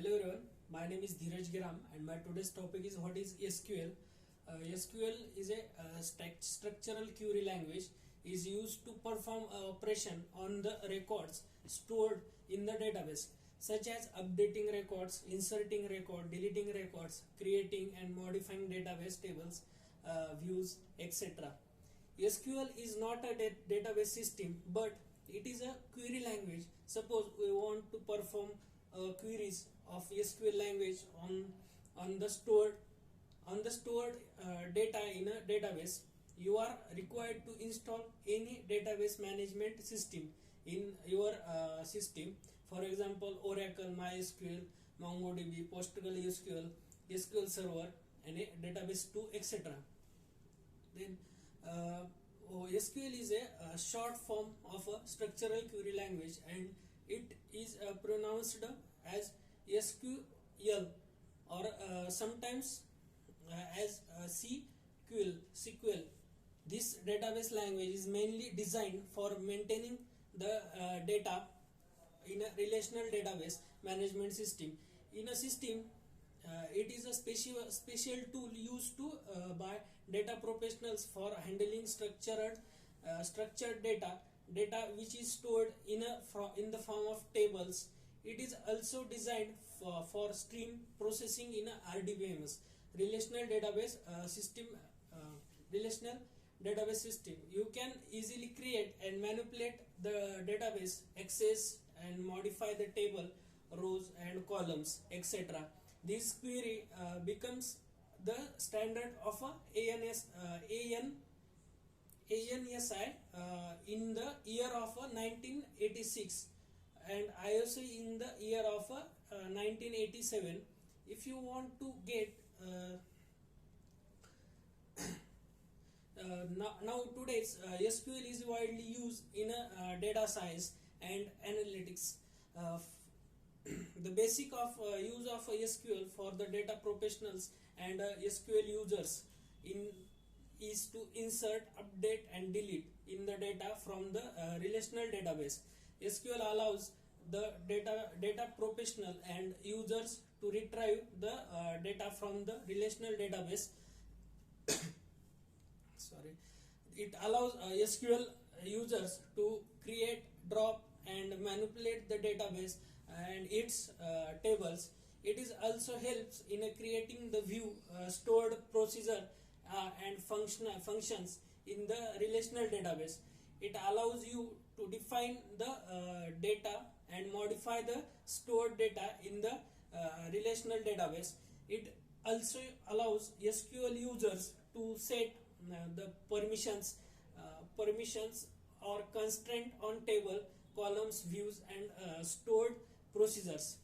Hello everyone, my name is Dheeraj Giram and my today's topic is what is SQL. SQL is a structural query language is used to perform operation on the records stored in the database such as updating records, inserting record, deleting records, creating and modifying database tables, views, etc. SQL is not a database system but it is a query language. Suppose we want to perform queries of SQL language on the stored data in a database. You are required to install any database management system in your system. For example, Oracle, MySQL, MongoDB, PostgreSQL, SQL Server, and a database too, etc. Then SQL is a short form of a structural query language and it is pronounced as SQL or sometimes as SQL. This database language is mainly designed for maintaining the data in a relational database management system. In a system, it is a special tool used by data professionals for handling structured data which is stored in the form of tables. It is also designed for stream processing in a RDBMS relational database system. You can easily create and manipulate the database, access and modify the table, rows and columns, etc. This query becomes the standard of ANSI in the year of 1986 and ISO in the year of 1987. If you want to get now today's SQL is widely used in data science and analytics. The basic of use of SQL for the data professionals and SQL users is to insert, update and delete in the data from the relational database. SQL allows the data professional and users to retrieve the data from the relational database. Sorry, it allows SQL users to create, drop and manipulate the database and its tables. It is also helps in creating the view, stored procedure and functions in the relational database. It allows you to define the data and modify the stored data in the relational database. It also allows SQL users to set the permissions or constraint on table, columns, views and stored procedures.